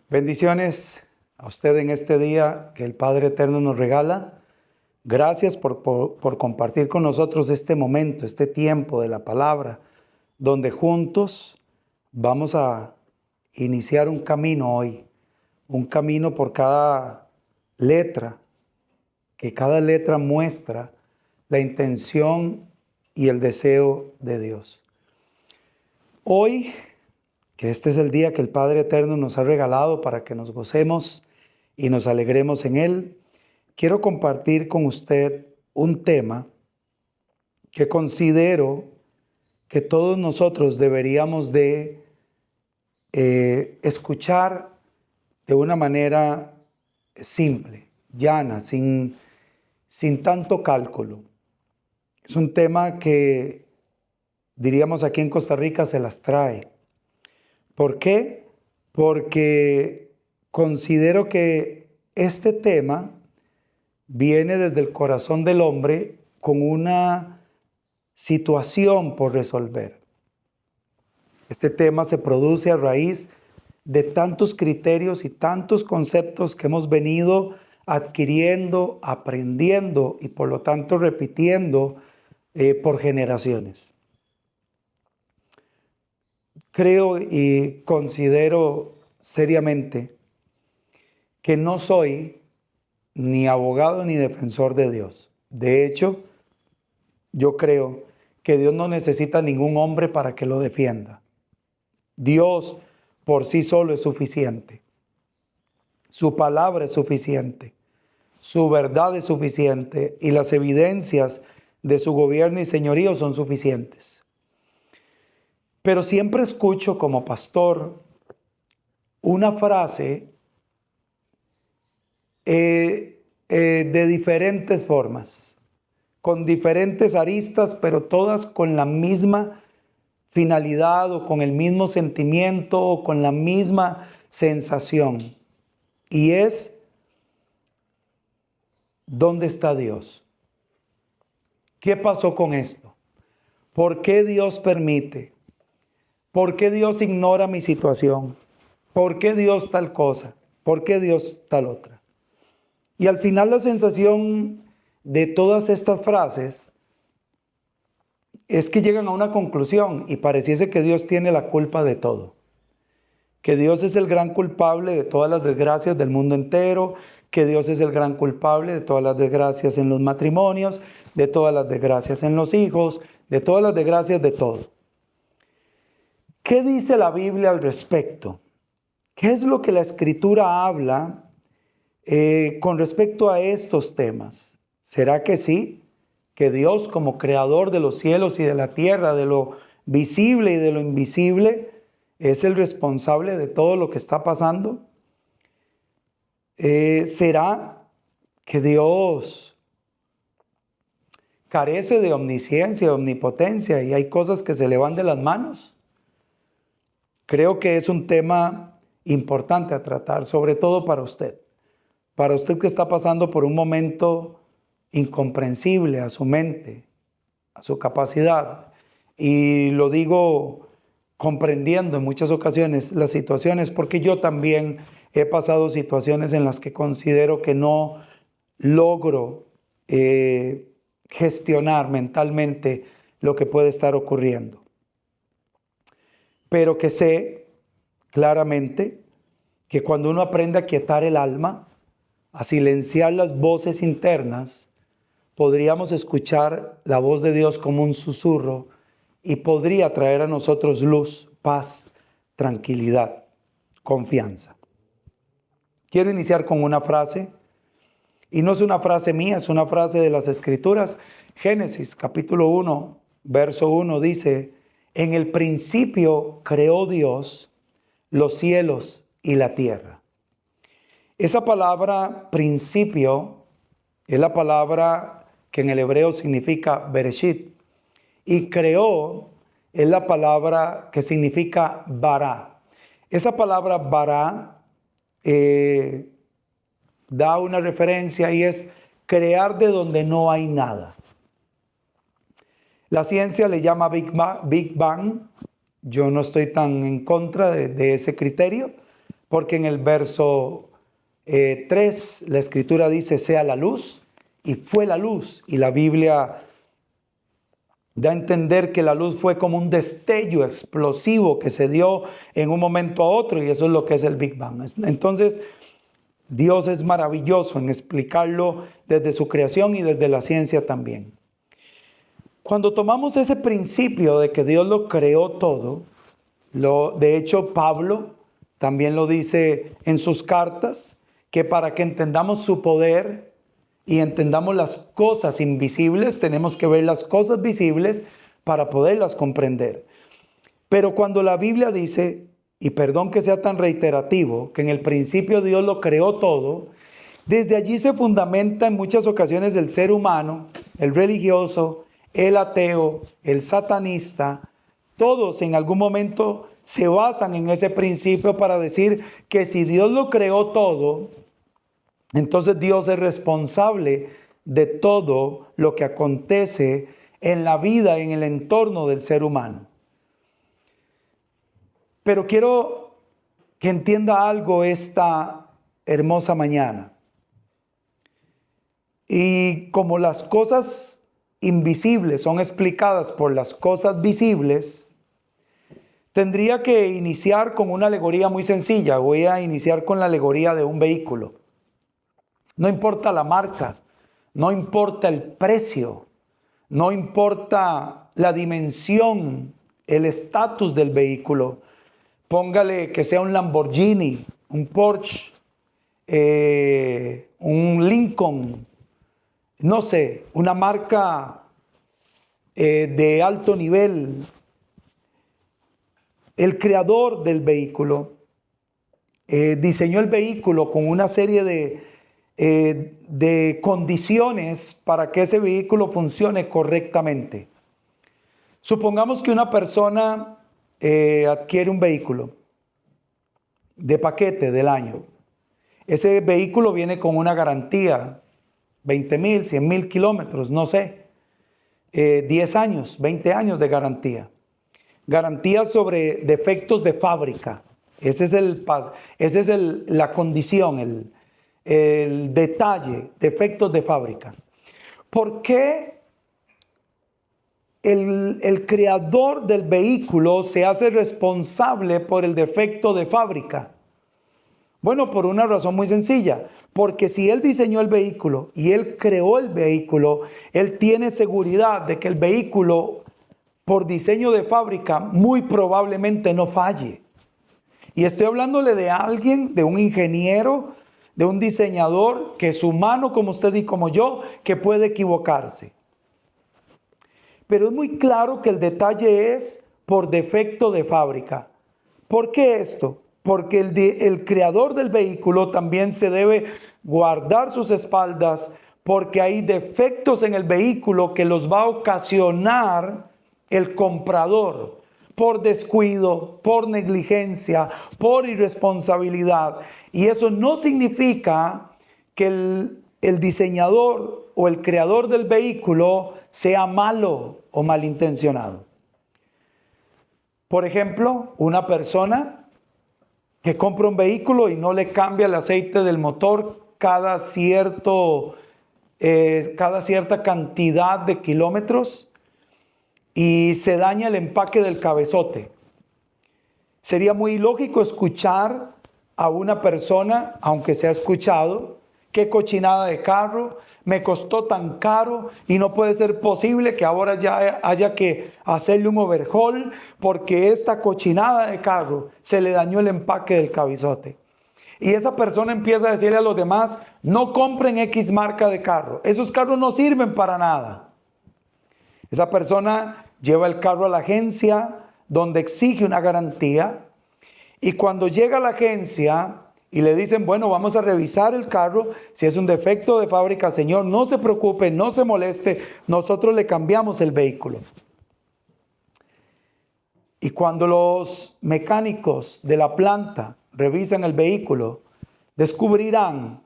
Bendiciones a usted en este día que el Padre Eterno nos regala. Gracias por compartir con nosotros este momento, este tiempo de la palabra, donde juntos vamos a iniciar un camino hoy, un camino por cada letra, que cada letra muestra la intención y el deseo de Dios. Hoy, que este es el día que el Padre Eterno nos ha regalado para que nos gocemos y nos alegremos en Él, quiero compartir con usted un tema que considero que todos nosotros deberíamos de escuchar de una manera simple, llana, sin tanto cálculo. Es un tema que, diríamos aquí en Costa Rica, se las trae. ¿Por qué? Porque considero que este tema viene desde el corazón del hombre con una situación por resolver. Este tema se produce a raíz de tantos criterios y tantos conceptos que hemos venido adquiriendo, aprendiendo y por lo tanto repitiendo por generaciones. Creo y considero seriamente que no soy ni abogado ni defensor de Dios. De hecho, yo creo que Dios no necesita ningún hombre para que lo defienda. Dios por sí solo es suficiente. Su palabra es suficiente. Su verdad es suficiente y las evidencias de su gobierno y señorío son suficientes. Pero siempre escucho como pastor una frase de diferentes formas, con diferentes aristas, pero todas con la misma finalidad o con el mismo sentimiento o con la misma sensación. Y es, ¿dónde está Dios? ¿Qué pasó con esto? ¿Por qué Dios permite? ¿Por qué Dios ignora mi situación? ¿Por qué Dios tal cosa? ¿Por qué Dios tal otra? Y al final la sensación de todas estas frases es que llegan a una conclusión y pareciese que Dios tiene la culpa de todo. Que Dios es el gran culpable de todas las desgracias del mundo entero, que Dios es el gran culpable de todas las desgracias en los matrimonios, de todas las desgracias en los hijos, de todas las desgracias de todo. ¿Qué dice la Biblia al respecto? ¿Qué es lo que la Escritura habla con respecto a estos temas? ¿Será que sí? Que Dios, como creador de los cielos y de la tierra, de lo visible y de lo invisible, es el responsable de todo lo que está pasando. ¿Será que Dios carece de omnisciencia, de omnipotencia y hay cosas que se le van de las manos? Creo que es un tema importante a tratar, sobre todo para usted que está pasando por un momento incomprensible a su mente, a su capacidad. Y lo digo comprendiendo en muchas ocasiones las situaciones, porque yo también he pasado situaciones en las que considero que no logro gestionar mentalmente lo que puede estar ocurriendo. Pero que sé claramente que cuando uno aprende a quietar el alma, a silenciar las voces internas, podríamos escuchar la voz de Dios como un susurro y podría traer a nosotros luz, paz, tranquilidad, confianza. Quiero iniciar con una frase, y no es una frase mía, es una frase de las Escrituras. Génesis capítulo 1, verso 1 dice: en el principio creó Dios los cielos y la tierra. Esa palabra principio es la palabra que en el hebreo significa Bereshit. Y creó es la palabra que significa bara. Esa palabra bara da una referencia y es crear de donde no hay nada. La ciencia le llama Big Bang. Yo no estoy tan en contra de ese criterio, porque en el verso 3 la Escritura dice, sea la luz, y fue la luz, y la Biblia da a entender que la luz fue como un destello explosivo que se dio en un momento a otro, y eso es lo que es el Big Bang. Entonces, Dios es maravilloso en explicarlo desde su creación y desde la ciencia también. Cuando tomamos ese principio de que Dios lo creó todo, de hecho Pablo también lo dice en sus cartas, que para que entendamos su poder y entendamos las cosas invisibles, tenemos que ver las cosas visibles para poderlas comprender. Pero cuando la Biblia dice, y perdón que sea tan reiterativo, que en el principio Dios lo creó todo, desde allí se fundamenta en muchas ocasiones el ser humano, el religioso, el ateo, el satanista, todos en algún momento se basan en ese principio para decir que si Dios lo creó todo, entonces Dios es responsable de todo lo que acontece en la vida, en el entorno del ser humano. Pero quiero que entienda algo esta hermosa mañana. Y como las cosas invisibles son explicadas por las cosas visibles, tendría que iniciar con una alegoría muy sencilla. Voy a iniciar con la alegoría de un vehículo. No importa la marca, no importa el precio, no importa la dimensión, el estatus del vehículo. Póngale que sea un Lamborghini, un Porsche, un Lincoln, no sé, una marca de alto nivel. El creador del vehículo diseñó el vehículo con una serie de condiciones para que ese vehículo funcione correctamente. Supongamos que una persona adquiere un vehículo de paquete del año. Ese vehículo viene con una garantía, 20,000, 100,000 kilómetros, no sé, 10 años, 20 años de garantía. Garantía sobre defectos de fábrica. Esa es la condición, el detalle, defectos de fábrica. ¿Por qué el creador del vehículo se hace responsable por el defecto de fábrica? Bueno, por una razón muy sencilla, porque si él diseñó el vehículo y él creó el vehículo, él tiene seguridad de que el vehículo, por diseño de fábrica, muy probablemente no falle. Y estoy hablándole de alguien, de un ingeniero, de un diseñador, que es humano como usted y como yo, que puede equivocarse. Pero es muy claro que el detalle es por defecto de fábrica. ¿Por qué esto? Porque el creador del vehículo también se debe guardar sus espaldas, porque hay defectos en el vehículo que los va a ocasionar el comprador por descuido, por negligencia, por irresponsabilidad. Y eso no significa que el diseñador o el creador del vehículo sea malo o malintencionado. Por ejemplo, una persona que compra un vehículo y no le cambia el aceite del motor cada cierta cantidad de kilómetros y se daña el empaque del cabezote. Sería muy ilógico escuchar a una persona, aunque se ha escuchado, qué cochinada de carro, me costó tan caro y no puede ser posible que ahora ya haya que hacerle un overhaul porque esta cochinada de carro se le dañó el empaque del cabezote. Y esa persona empieza a decirle a los demás, no compren X marca de carro, esos carros no sirven para nada. Esa persona lleva el carro a la agencia donde exige una garantía y cuando llega a la agencia y le dicen, bueno, vamos a revisar el carro, si es un defecto de fábrica, señor, no se preocupe, no se moleste, nosotros le cambiamos el vehículo. Y cuando los mecánicos de la planta revisan el vehículo, descubrirán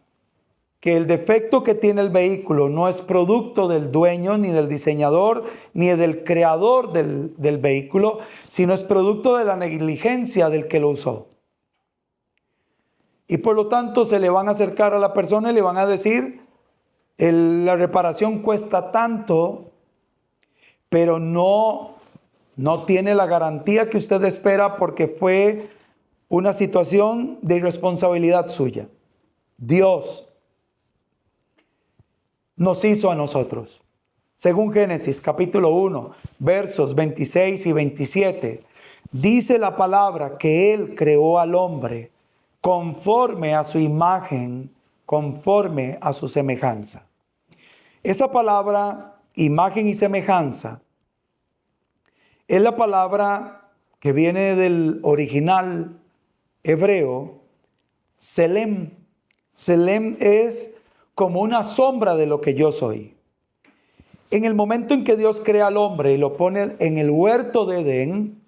que el defecto que tiene el vehículo no es producto del dueño, ni del diseñador, ni del creador del vehículo, sino es producto de la negligencia del que lo usó. Y por lo tanto se le van a acercar a la persona y le van a decir, la reparación cuesta tanto, pero no tiene la garantía que usted espera porque fue una situación de irresponsabilidad suya. Dios nos hizo a nosotros. Según Génesis capítulo 1, versos 26 y 27, dice la palabra que Él creó al hombre conforme a su imagen, conforme a su semejanza. Esa palabra, imagen y semejanza, es la palabra que viene del original hebreo, Selem. Selem es como una sombra de lo que yo soy. En el momento en que Dios crea al hombre y lo pone en el huerto de Edén,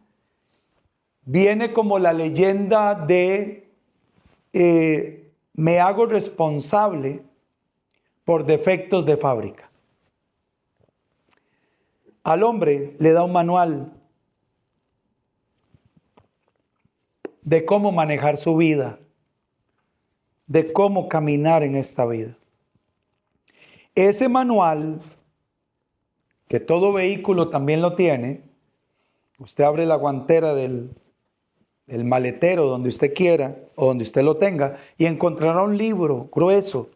viene como la leyenda de me hago responsable por defectos de fábrica. Al hombre le da un manual de cómo manejar su vida, de cómo caminar en esta vida. Ese manual, que todo vehículo también lo tiene, usted abre la guantera del maletero donde usted quiera o donde usted lo tenga y encontrará un libro grueso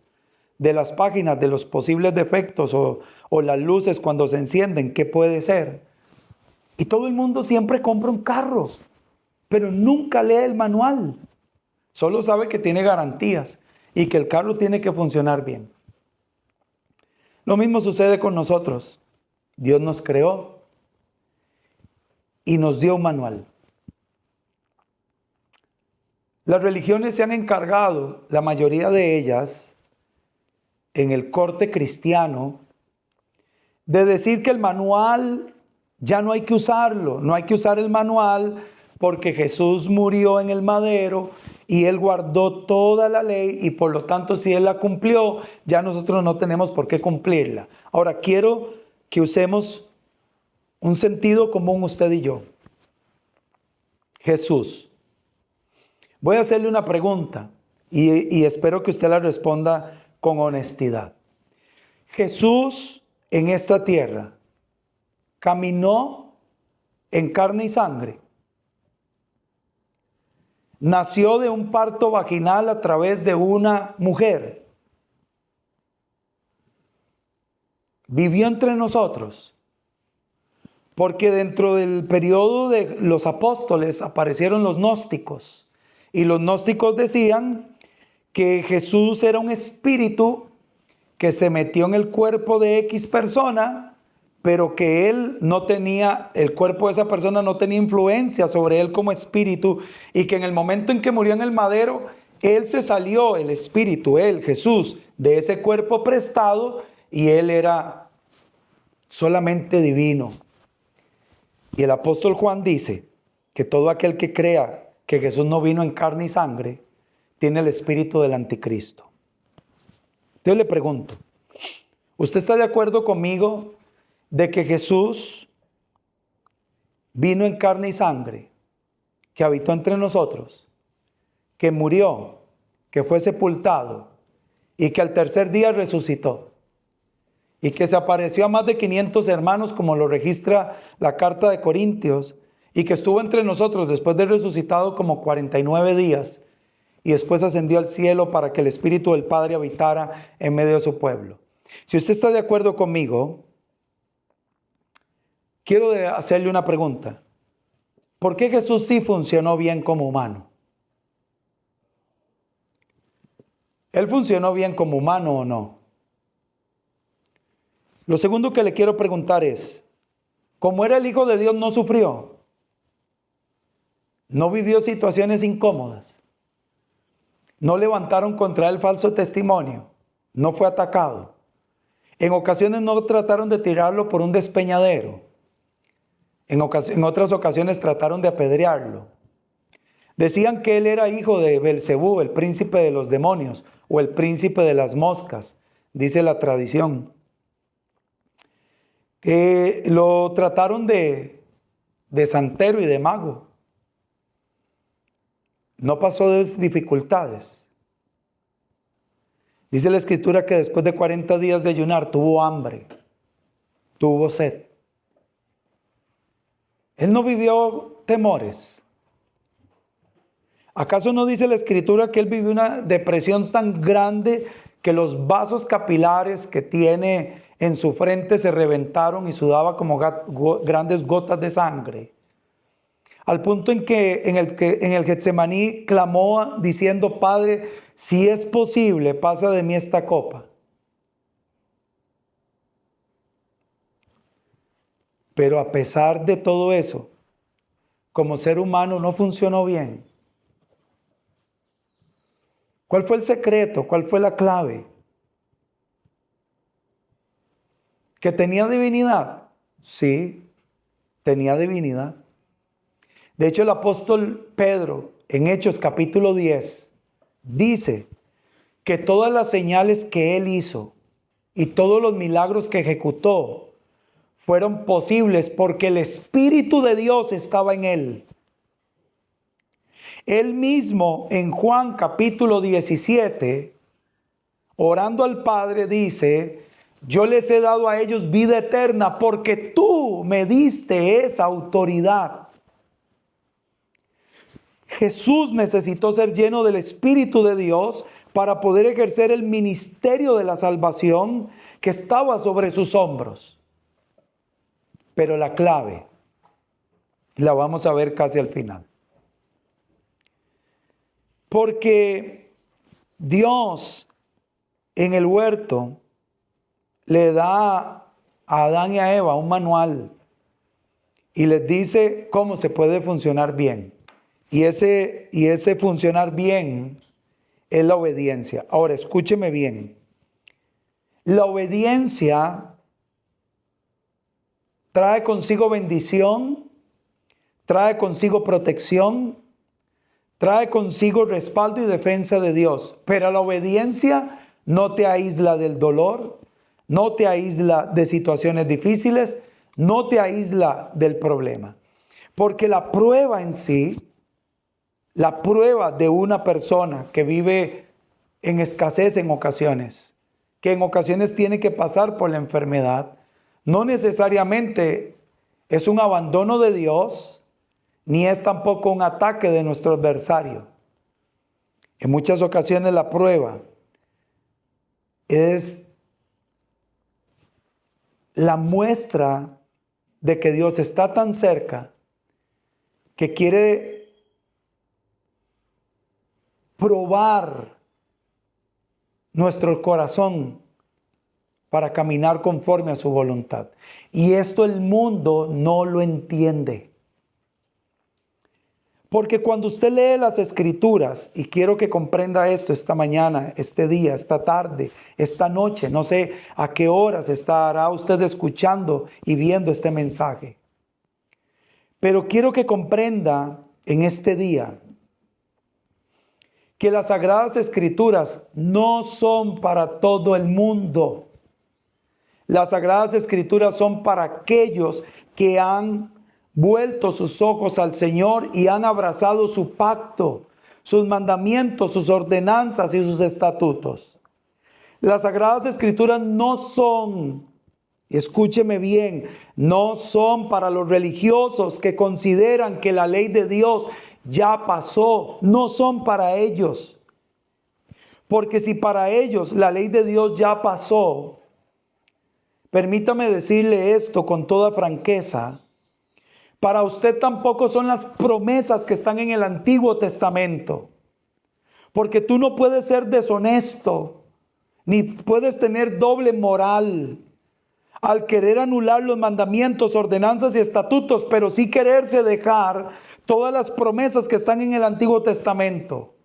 de las páginas de los posibles defectos o las luces cuando se encienden, qué puede ser. Y todo el mundo siempre compra un carro, pero nunca lee el manual. Solo sabe que tiene garantías y que el carro tiene que funcionar bien. Lo mismo sucede con nosotros. Dios nos creó y nos dio un manual. Las religiones se han encargado, la mayoría de ellas, en el corte cristiano, de decir que el manual ya no hay que usarlo, no hay que usar el manual porque Jesús murió en el madero y Él guardó toda la ley y por lo tanto si Él la cumplió, ya nosotros no tenemos por qué cumplirla. Ahora quiero que usemos un sentido común usted y yo. Jesús. Voy a hacerle una pregunta y espero que usted la responda con honestidad. Jesús en esta tierra caminó en carne y sangre. Nació de un parto vaginal a través de una mujer. Vivió entre nosotros. Porque dentro del periodo de los apóstoles aparecieron los gnósticos. Y los gnósticos decían que Jesús era un espíritu que se metió en el cuerpo de X persona, pero que él no tenía, el cuerpo de esa persona no tenía influencia sobre él como espíritu, y que en el momento en que murió en el madero, él se salió, el espíritu, él, Jesús, de ese cuerpo prestado, y él era solamente divino. Y el apóstol Juan dice que todo aquel que crea que Jesús no vino en carne y sangre, tiene el espíritu del anticristo. Entonces le pregunto, ¿usted está de acuerdo conmigo de que Jesús vino en carne y sangre, que habitó entre nosotros, que murió, que fue sepultado y que al tercer día resucitó? Y que se apareció a más de 500 hermanos, como lo registra la carta de Corintios, y que estuvo entre nosotros después de resucitado como 49 días, y después ascendió al cielo para que el Espíritu del Padre habitara en medio de su pueblo. Si usted está de acuerdo conmigo, quiero hacerle una pregunta. ¿Por qué Jesús sí funcionó bien como humano? ¿Él funcionó bien como humano o no? Lo segundo que le quiero preguntar es, ¿cómo era el Hijo de Dios, no sufrió? ¿No vivió situaciones incómodas? ¿No levantaron contra él falso testimonio? ¿No fue atacado? En ocasiones no trataron de tirarlo por un despeñadero. En otras ocasiones trataron de apedrearlo. Decían que él era hijo de Belcebú, el príncipe de los demonios, o el príncipe de las moscas, dice la tradición. Que lo trataron de santero y de mago. No pasó de dificultades. Dice la Escritura que después de 40 días de ayunar tuvo hambre, tuvo sed. Él no vivió temores. ¿Acaso no dice la Escritura que él vivió una depresión tan grande que los vasos capilares que tiene en su frente se reventaron y sudaba como grandes gotas de sangre? Al punto en que en el Getsemaní clamó diciendo: Padre, si es posible, pasa de mí esta copa. Pero a pesar de todo eso, como ser humano no funcionó bien. ¿Cuál fue el secreto? ¿Cuál fue la clave? ¿Que tenía divinidad? Sí, tenía divinidad. De hecho, el apóstol Pedro, en Hechos capítulo 10, dice que todas las señales que él hizo y todos los milagros que ejecutó fueron posibles porque el Espíritu de Dios estaba en él. Él mismo en Juan capítulo 17, orando al Padre, dice: yo les he dado a ellos vida eterna porque tú me diste esa autoridad. Jesús necesitó ser lleno del Espíritu de Dios para poder ejercer el ministerio de la salvación que estaba sobre sus hombros. Pero la clave la vamos a ver casi al final. Porque Dios en el huerto le da a Adán y a Eva un manual y les dice cómo se puede funcionar bien. Y ese funcionar bien es la obediencia. Ahora, escúcheme bien. La obediencia trae consigo bendición, trae consigo protección, trae consigo respaldo y defensa de Dios. Pero la obediencia no te aísla del dolor, no te aísla de situaciones difíciles, no te aísla del problema. Porque la prueba en sí, la prueba de una persona que vive en escasez en ocasiones, que en ocasiones tiene que pasar por la enfermedad, no necesariamente es un abandono de Dios, ni es tampoco un ataque de nuestro adversario. En muchas ocasiones la prueba es la muestra de que Dios está tan cerca que quiere probar nuestro corazón para caminar conforme a su voluntad. Y esto el mundo no lo entiende. Porque cuando usted lee las Escrituras, y quiero que comprenda esto esta mañana, este día, esta tarde, esta noche, no sé a qué horas estará usted escuchando y viendo este mensaje. Pero quiero que comprenda en este día que las Sagradas Escrituras no son para todo el mundo. Las Sagradas Escrituras son para aquellos que han vuelto sus ojos al Señor y han abrazado su pacto, sus mandamientos, sus ordenanzas y sus estatutos. Las Sagradas Escrituras no son, escúcheme bien, no son para los religiosos que consideran que la ley de Dios ya pasó. No son para ellos. Porque si para ellos la ley de Dios ya pasó, permítame decirle esto con toda franqueza, para usted tampoco son las promesas que están en el Antiguo Testamento. Porque tú no puedes ser deshonesto, ni puedes tener doble moral al querer anular los mandamientos, ordenanzas y estatutos, pero sí quererse dejar todas las promesas que están en el Antiguo Testamento.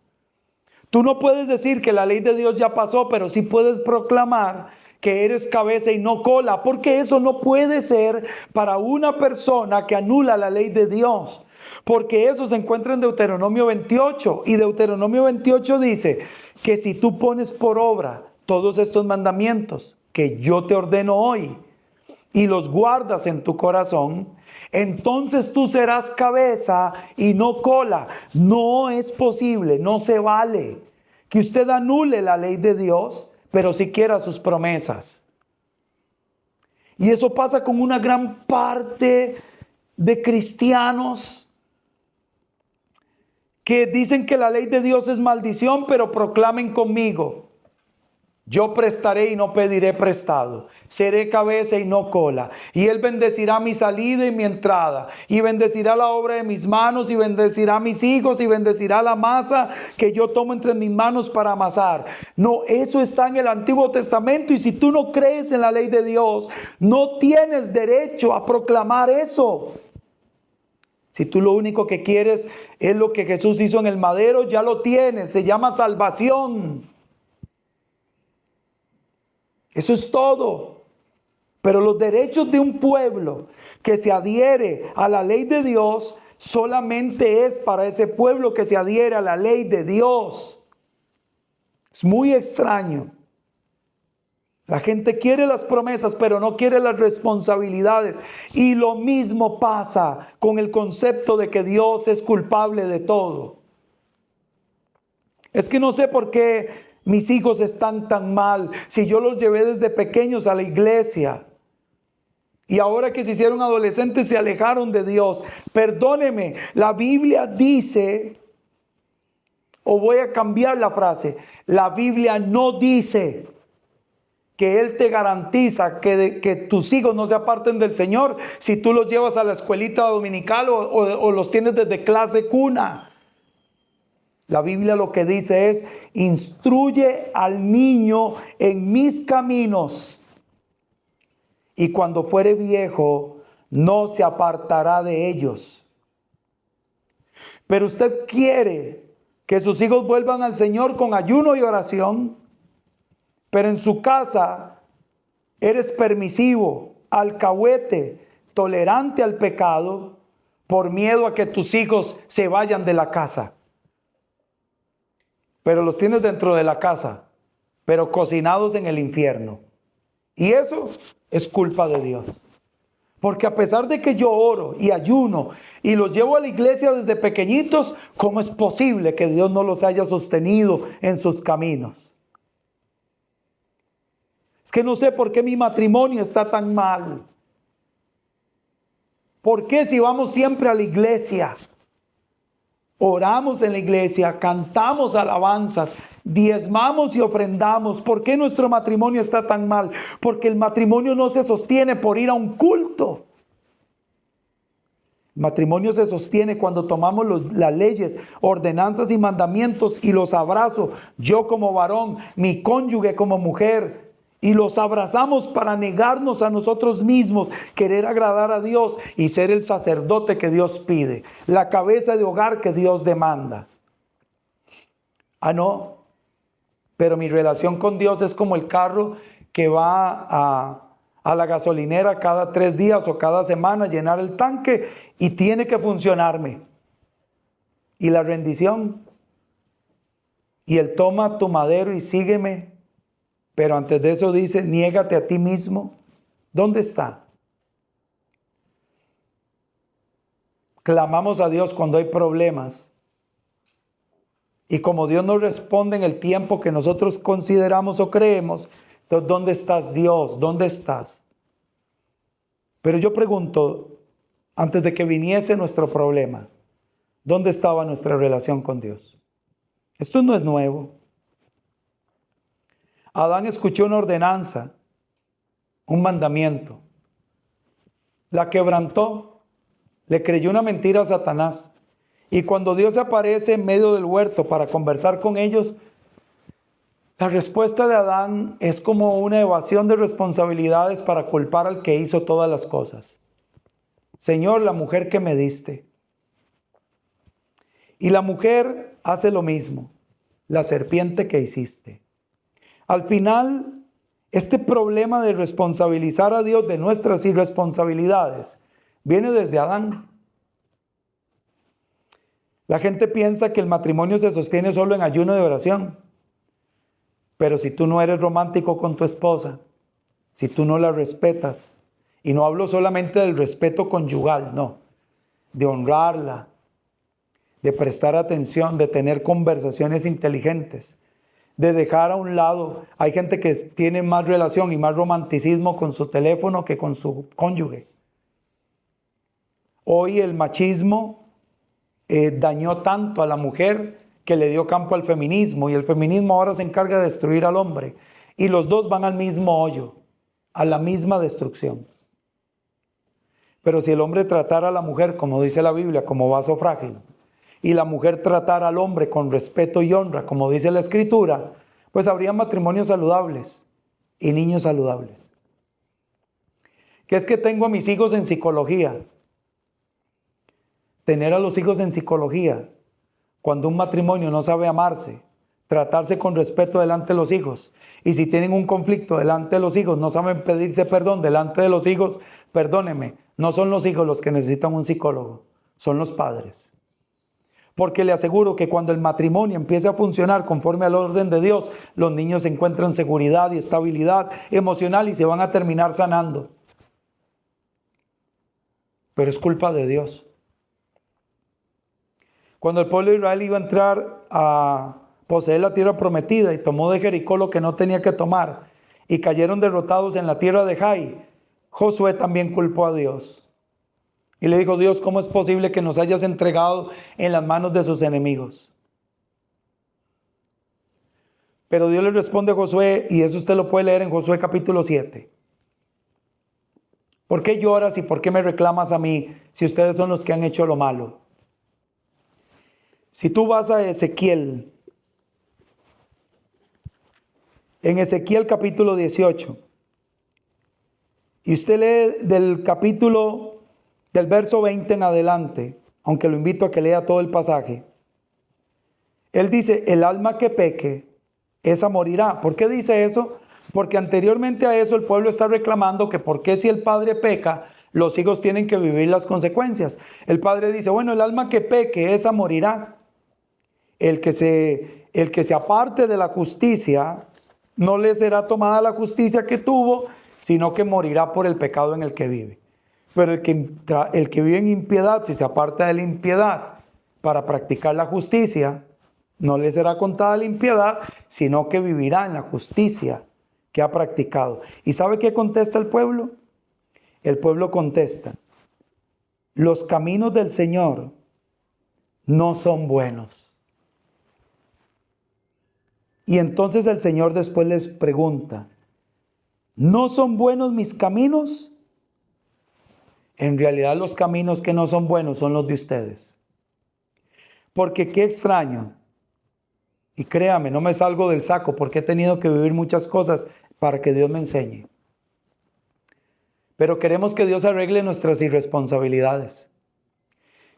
Tú no puedes decir que la ley de Dios ya pasó, pero sí puedes proclamar que eres cabeza y no cola, porque eso no puede ser para una persona que anula la ley de Dios, porque eso se encuentra en Deuteronomio 28, y Deuteronomio 28 dice que si tú pones por obra todos estos mandamientos que yo te ordeno hoy y los guardas en tu corazón, entonces tú serás cabeza y no cola. No es posible, no se vale que usted anule la ley de Dios pero sí quiera sus promesas. Y eso pasa con una gran parte de cristianos que dicen que la ley de Dios es maldición, pero proclamen conmigo: yo prestaré y no pediré prestado. Seré cabeza y no cola. Y Él bendecirá mi salida y mi entrada. Y bendecirá la obra de mis manos. Y bendecirá a mis hijos. Y bendecirá la masa que yo tomo entre mis manos para amasar. No, eso está en el Antiguo Testamento. Y si tú no crees en la ley de Dios, no tienes derecho a proclamar eso. Si tú lo único que quieres es lo que Jesús hizo en el madero, ya lo tienes. Se llama salvación. Eso es todo. Pero los derechos de un pueblo que se adhiere a la ley de Dios solamente es para ese pueblo que se adhiere a la ley de Dios. Es muy extraño. La gente quiere las promesas, pero no quiere las responsabilidades. Y lo mismo pasa con el concepto de que Dios es culpable de todo. Es que no sé por qué mis hijos están tan mal, si yo los llevé desde pequeños a la iglesia y ahora que se hicieron adolescentes se alejaron de Dios. Perdóneme, la Biblia dice, o voy a cambiar la frase, la Biblia no dice que Él te garantiza que tus hijos no se aparten del Señor si tú los llevas a la escuelita dominical o los tienes desde clase cuna. La Biblia lo que dice es: instruye al niño en mis caminos, y cuando fuere viejo no se apartará de ellos. Pero usted quiere que sus hijos vuelvan al Señor con ayuno y oración, pero en su casa eres permisivo, alcahuete, tolerante al pecado, por miedo a que tus hijos se vayan de la casa. Pero los tienes dentro de la casa, pero cocinados en el infierno. Y eso es culpa de Dios. Porque a pesar de que yo oro y ayuno y los llevo a la iglesia desde pequeñitos, ¿cómo es posible que Dios no los haya sostenido en sus caminos? Es que no sé por qué mi matrimonio está tan mal. ¿Por qué si vamos siempre a la iglesia? Oramos en la iglesia, cantamos alabanzas, diezmamos y ofrendamos. ¿Por qué nuestro matrimonio está tan mal? Porque el matrimonio no se sostiene por ir a un culto. El matrimonio se sostiene cuando tomamos las leyes, ordenanzas y mandamientos y los abrazo, yo como varón, mi cónyuge como mujer, y los abrazamos para negarnos a nosotros mismos, querer agradar a Dios y ser el sacerdote que Dios pide, la cabeza de hogar que Dios demanda. Ah, no, pero mi relación con Dios es como el carro que va a la gasolinera cada 3 días o cada semana a llenar el tanque y tiene que funcionarme. Y la rendición, y Él toma tu madero y sígueme. Pero antes de eso dice: niégate a ti mismo. ¿Dónde está? Clamamos a Dios cuando hay problemas. Y como Dios no responde en el tiempo que nosotros consideramos o creemos, entonces ¿dónde estás, Dios? ¿Dónde estás? Pero yo pregunto, antes de que viniese nuestro problema, ¿dónde estaba nuestra relación con Dios? Esto no es nuevo. Adán escuchó una ordenanza, un mandamiento, la quebrantó, le creyó una mentira a Satanás. Y cuando Dios aparece en medio del huerto para conversar con ellos, la respuesta de Adán es como una evasión de responsabilidades para culpar al que hizo todas las cosas. Señor, la mujer que me diste. Y la mujer hace lo mismo, la serpiente que hiciste. Al final, este problema de responsabilizar a Dios de nuestras irresponsabilidades viene desde Adán. La gente piensa que el matrimonio se sostiene solo en ayuno de oración. Pero si tú no eres romántico con tu esposa, si tú no la respetas, y no hablo solamente del respeto conyugal, no, de honrarla, de prestar atención, de tener conversaciones inteligentes, de dejar a un lado. Hay gente que tiene más relación y más romanticismo con su teléfono que con su cónyuge. Hoy el machismo dañó tanto a la mujer que le dio campo al feminismo, y el feminismo ahora se encarga de destruir al hombre, y los dos van al mismo hoyo, a la misma destrucción. Pero si el hombre tratara a la mujer, como dice la Biblia, como vaso frágil, y la mujer tratara al hombre con respeto y honra, como dice la Escritura, pues habría matrimonios saludables y niños saludables. ¿Qué es que tengo a mis hijos en psicología? Tener a los hijos en psicología, cuando un matrimonio no sabe amarse, tratarse con respeto delante de los hijos, y si tienen un conflicto delante de los hijos, no saben pedirse perdón delante de los hijos, perdóneme, no son los hijos los que necesitan un psicólogo, son los padres. Porque le aseguro que cuando el matrimonio empiece a funcionar conforme al orden de Dios, los niños encuentran seguridad y estabilidad emocional y se van a terminar sanando. Pero es culpa de Dios. Cuando el pueblo de Israel iba a entrar a poseer la tierra prometida y tomó de Jericó lo que no tenía que tomar y cayeron derrotados en la tierra de Jai, Josué también culpó a Dios. Y le dijo: Dios, ¿cómo es posible que nos hayas entregado en las manos de sus enemigos? Pero Dios le responde a Josué, y eso usted lo puede leer en Josué capítulo 7. ¿Por qué lloras y por qué me reclamas a mí si ustedes son los que han hecho lo malo? Si tú vas a Ezequiel, en Ezequiel capítulo 18, y usted lee del verso 20 en adelante, aunque lo invito a que lea todo el pasaje, él dice: el alma que peque, esa morirá. ¿Por qué dice eso? Porque anteriormente a eso el pueblo está reclamando que por qué si el padre peca, los hijos tienen que vivir las consecuencias. El padre dice: bueno, el alma que peque, esa morirá. El que se aparte de la justicia, no le será tomada la justicia que tuvo, sino que morirá por el pecado en el que vive. Pero el que vive en impiedad, si se aparta de la impiedad para practicar la justicia, no le será contada la impiedad, sino que vivirá en la justicia que ha practicado. ¿Y sabe qué contesta el pueblo? El pueblo contesta: los caminos del Señor no son buenos. Y entonces el Señor después les pregunta: ¿no son buenos mis caminos? En realidad los caminos que no son buenos son los de ustedes. Porque qué extraño, y créame, no me salgo del saco porque he tenido que vivir muchas cosas para que Dios me enseñe. Pero queremos que Dios arregle nuestras irresponsabilidades.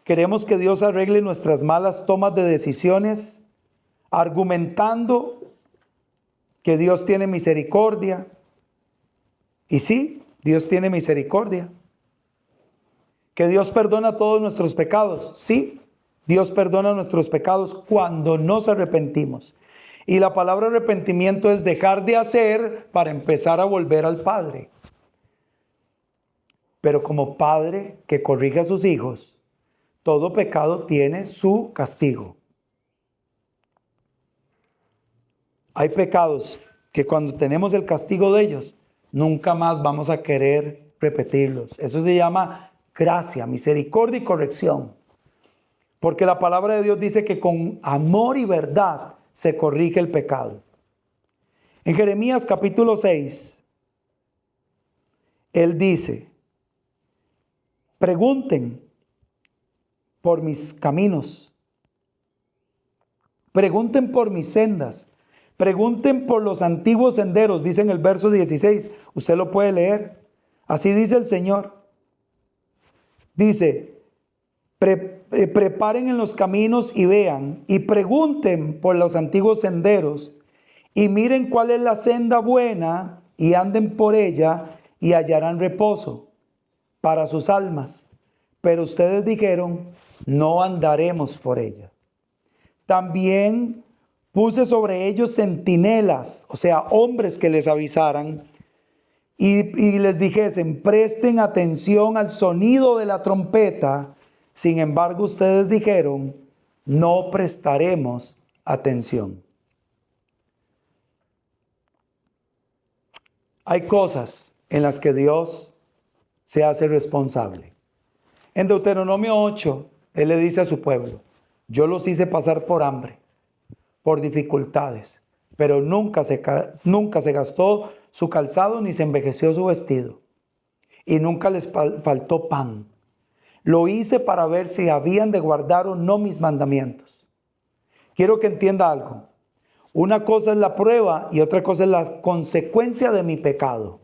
Queremos que Dios arregle nuestras malas tomas de decisiones, argumentando que Dios tiene misericordia. Y sí, Dios tiene misericordia. Que Dios perdona todos nuestros pecados. Sí, Dios perdona nuestros pecados cuando nos arrepentimos. Y la palabra arrepentimiento es dejar de hacer para empezar a volver al Padre. Pero como padre que corrige a sus hijos, todo pecado tiene su castigo. Hay pecados que cuando tenemos el castigo de ellos, nunca más vamos a querer repetirlos. Eso se llama gracia, misericordia y corrección. Porque la palabra de Dios dice que con amor y verdad se corrige el pecado. En Jeremías capítulo 6, él dice: pregunten por mis caminos, pregunten por mis sendas, pregunten por los antiguos senderos, dice en el verso 16, usted lo puede leer. Así dice el Señor. Dice: preparen en los caminos y vean, y pregunten por los antiguos senderos, y miren cuál es la senda buena, y anden por ella, y hallarán reposo para sus almas. Pero ustedes dijeron: no andaremos por ella. También puse sobre ellos centinelas, o sea, hombres que les avisaran, y les dijesen: presten atención al sonido de la trompeta. Sin embargo, ustedes dijeron: no prestaremos atención. Hay cosas en las que Dios se hace responsable. En Deuteronomio 8, Él le dice a su pueblo: yo los hice pasar por hambre, por dificultades, pero nunca se gastó su calzado ni se envejeció su vestido. Y nunca les faltó pan. Lo hice para ver si habían de guardar o no mis mandamientos. Quiero que entienda algo. Una cosa es la prueba y otra cosa es la consecuencia de mi pecado.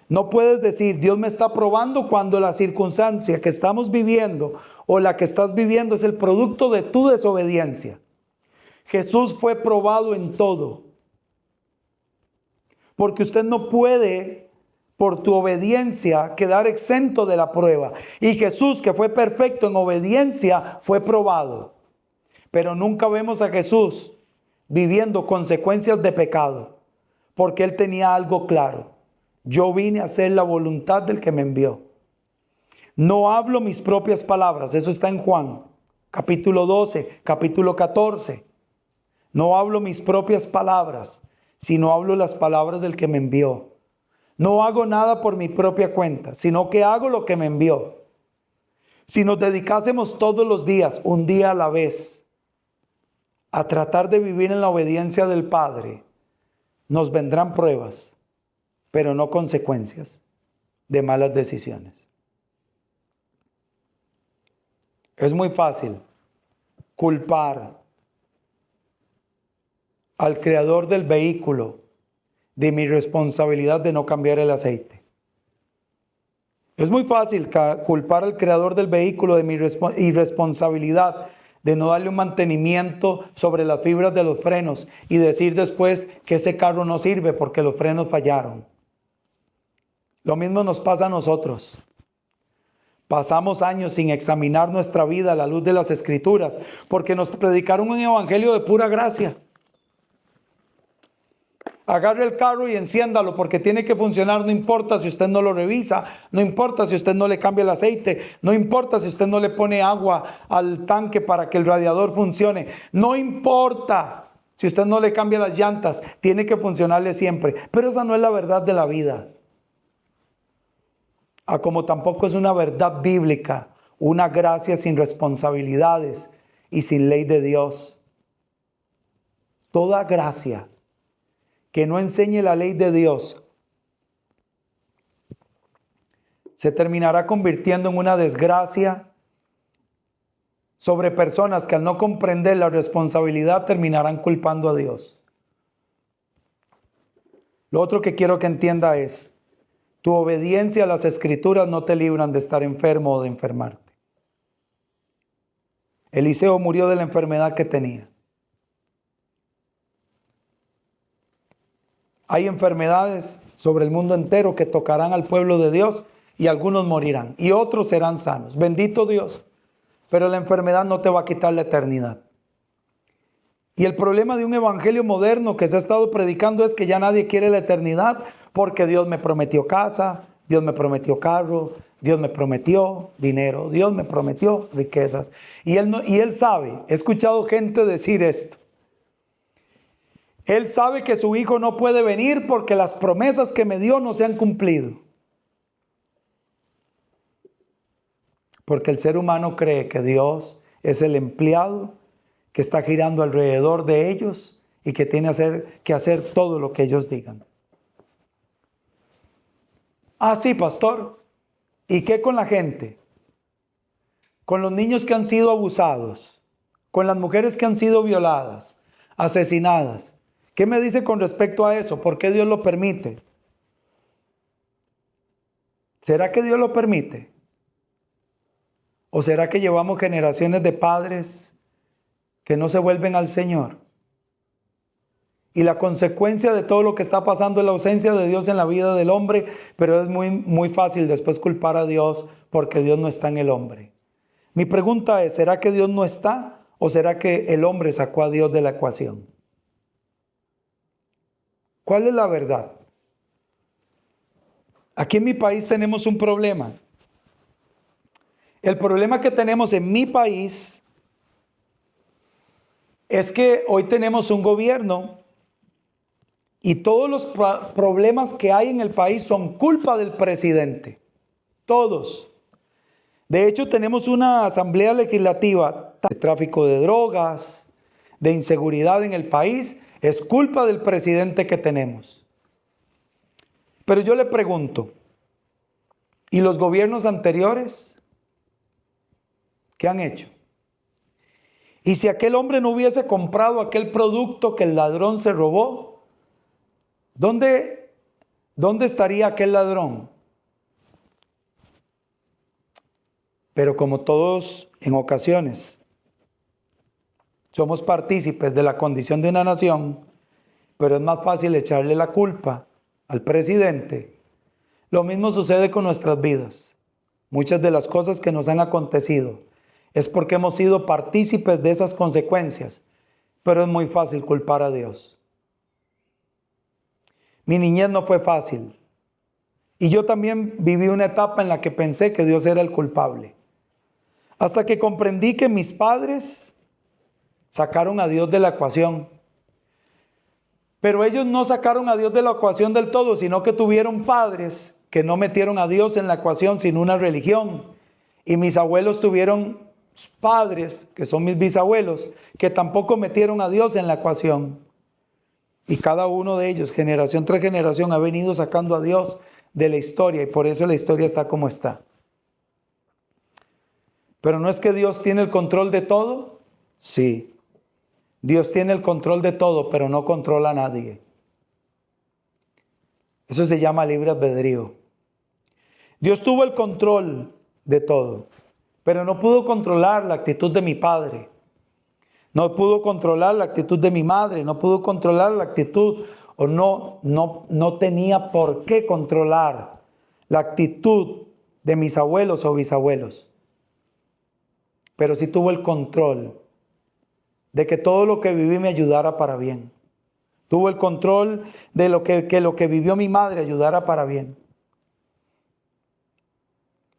No puedes decir, Dios me está probando, cuando la circunstancia que estamos viviendo o la que estás viviendo es el producto de tu desobediencia. Jesús fue probado en todo. Porque usted no puede, por tu obediencia, quedar exento de la prueba. Y Jesús, que fue perfecto en obediencia, fue probado. Pero nunca vemos a Jesús viviendo consecuencias de pecado, porque Él tenía algo claro: yo vine a hacer la voluntad del que me envió. No hablo mis propias palabras, eso está en Juan, capítulo 12, capítulo 14. No hablo mis propias palabras, sino hablo las palabras del que me envió. No hago nada por mi propia cuenta, sino que hago lo que me envió. Si nos dedicásemos todos los días, un día a la vez, a tratar de vivir en la obediencia del Padre, nos vendrán pruebas, pero no consecuencias de malas decisiones. Es muy fácil culpar al creador del vehículo de mi responsabilidad de no cambiar el aceite. Es muy fácil culpar al creador del vehículo de mi irresponsabilidad de no darle un mantenimiento sobre las fibras de los frenos y decir después que ese carro no sirve porque los frenos fallaron. Lo mismo nos pasa a nosotros. Pasamos años sin examinar nuestra vida a la luz de las Escrituras porque nos predicaron un evangelio de pura gracia. Agarre el carro y enciéndalo porque tiene que funcionar, no importa si usted no lo revisa, no importa si usted no le cambia el aceite, no importa si usted no le pone agua al tanque para que el radiador funcione, no importa si usted no le cambia las llantas, tiene que funcionarle siempre. Pero esa no es la verdad de la vida. Como tampoco es una verdad bíblica, una gracia sin responsabilidades y sin ley de Dios. Toda gracia que no enseñe la ley de Dios se terminará convirtiendo en una desgracia sobre personas que al no comprender la responsabilidad terminarán culpando a Dios. Lo otro que quiero que entienda es: tu obediencia a las Escrituras no te libran de estar enfermo o de enfermarte. Eliseo murió de la enfermedad que tenía. Hay enfermedades sobre el mundo entero que tocarán al pueblo de Dios y algunos morirán y otros serán sanos. Bendito Dios. Pero la enfermedad no te va a quitar la eternidad. Y el problema de un evangelio moderno que se ha estado predicando es que ya nadie quiere la eternidad porque Dios me prometió casa, Dios me prometió carro, Dios me prometió dinero, Dios me prometió riquezas. Y él sabe, he escuchado gente decir esto. Él sabe que su hijo no puede venir porque las promesas que me dio no se han cumplido. Porque el ser humano cree que Dios es el empleado que está girando alrededor de ellos y que tiene que hacer todo lo que ellos digan. Ah, sí, pastor. ¿Y qué con la gente? Con los niños que han sido abusados, con las mujeres que han sido violadas, asesinadas. ¿Qué me dice con respecto a eso? ¿Por qué Dios lo permite? ¿Será que Dios lo permite? ¿O será que llevamos generaciones de padres que no se vuelven al Señor? Y la consecuencia de todo lo que está pasando es la ausencia de Dios en la vida del hombre, pero es muy fácil después culpar a Dios porque Dios no está en el hombre. Mi pregunta es: ¿será que Dios no está o será que el hombre sacó a Dios de la ecuación? ¿Cuál es la verdad? Aquí en mi país tenemos un problema. El problema que tenemos en mi país es que hoy tenemos un gobierno Y todos los problemas que hay en el país son culpa del presidente. Todos. De hecho, tenemos una asamblea legislativa de tráfico de drogas, de inseguridad en el país. Es culpa del presidente que tenemos. Pero yo le pregunto, ¿y los gobiernos anteriores? ¿Qué han hecho? Y si aquel hombre no hubiese comprado aquel producto que el ladrón se robó, ¿dónde estaría aquel ladrón? Pero como todos en ocasiones somos partícipes de la condición de una nación, pero es más fácil echarle la culpa al presidente. Lo mismo sucede con nuestras vidas. Muchas de las cosas que nos han acontecido es porque hemos sido partícipes de esas consecuencias, pero es muy fácil culpar a Dios. Mi niñez no fue fácil y yo también viví una etapa en la que pensé que Dios era el culpable, hasta que comprendí que mis padres sacaron a Dios de la ecuación. Pero ellos no sacaron a Dios de la ecuación del todo, sino que tuvieron padres que no metieron a Dios en la ecuación, sino una religión. Y mis abuelos tuvieron padres, que son mis bisabuelos, que tampoco metieron a Dios en la ecuación. Y cada uno de ellos, generación tras generación, ha venido sacando a Dios de la historia, y por eso la historia está como está. Pero no es que Dios tiene el control de todo. Sí, Dios tiene el control de todo, pero no controla a nadie. Eso se llama libre albedrío. Dios tuvo el control de todo, pero no pudo controlar la actitud de mi padre. No pudo controlar la actitud de mi madre, no pudo controlar la actitud, o no tenía por qué controlar la actitud de mis abuelos o bisabuelos. Pero sí tuvo el control de que todo lo que viví me ayudara para bien. Tuvo el control de que lo que vivió mi madre ayudara para bien.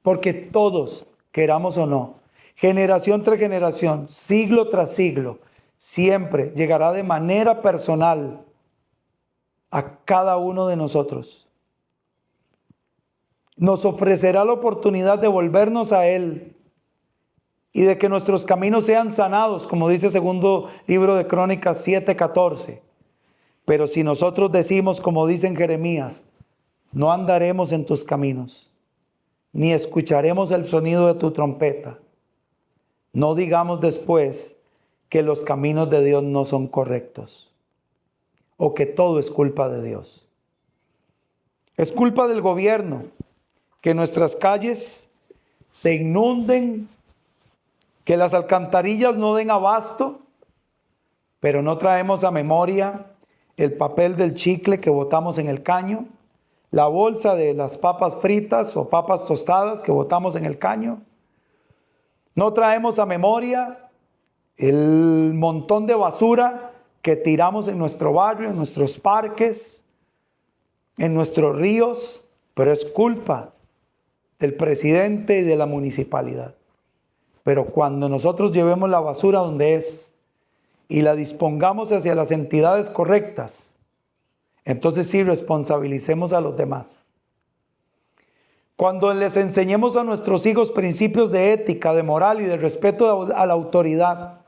Porque todos, queramos o no, generación tras generación, siglo tras siglo, siempre llegará de manera personal a cada uno de nosotros. Nos ofrecerá la oportunidad de volvernos a Él y de que nuestros caminos sean sanados, como dice segundo libro de Crónicas 7:14. Pero si nosotros decimos, como dice en Jeremías, no andaremos en tus caminos, ni escucharemos el sonido de tu trompeta, no digamos después que los caminos de Dios no son correctos o que todo es culpa de Dios. Es culpa del gobierno que nuestras calles se inunden, que las alcantarillas no den abasto, pero no traemos a memoria el papel del chicle que botamos en el caño, la bolsa de las papas fritas o papas tostadas que botamos en el caño. No traemos a memoria el montón de basura que tiramos en nuestro barrio, en nuestros parques, en nuestros ríos, pero es culpa del presidente y de la municipalidad. Pero cuando nosotros llevemos la basura donde es y la dispongamos hacia las entidades correctas, entonces sí responsabilicemos a los demás. Cuando les enseñemos a nuestros hijos principios de ética, de moral y de respeto a la autoridad,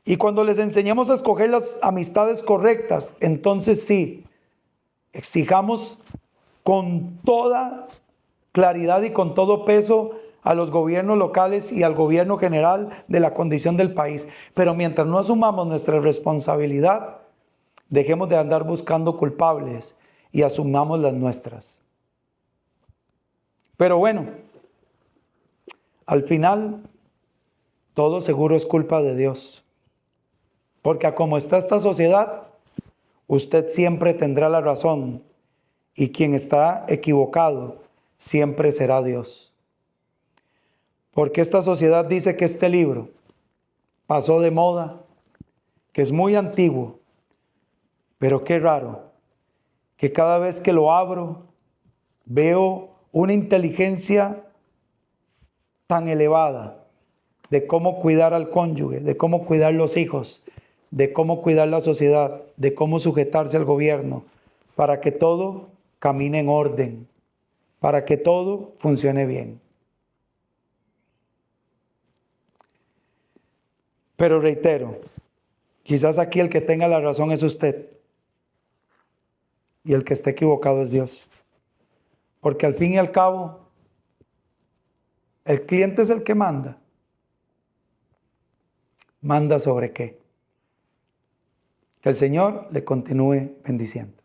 y cuando les enseñemos a escoger las amistades correctas, entonces sí, exijamos con toda claridad y con todo peso a los gobiernos locales y al gobierno general de la condición del país. Pero mientras no asumamos nuestra responsabilidad, dejemos de andar buscando culpables y asumamos las nuestras. Pero bueno, al final, todo seguro es culpa de Dios. Porque a como está esta sociedad, usted siempre tendrá la razón y quien está equivocado siempre será Dios. Porque esta sociedad dice que este libro pasó de moda, que es muy antiguo, pero qué raro, que cada vez que lo abro, veo una inteligencia tan elevada de cómo cuidar al cónyuge, de cómo cuidar los hijos, de cómo cuidar la sociedad, de cómo sujetarse al gobierno, para que todo camine en orden, para que todo funcione bien. Pero reitero, quizás aquí el que tenga la razón es usted y el que esté equivocado es Dios. Porque al fin y al cabo, el cliente es el que manda. ¿Manda sobre qué? Que el Señor le continúe bendiciendo.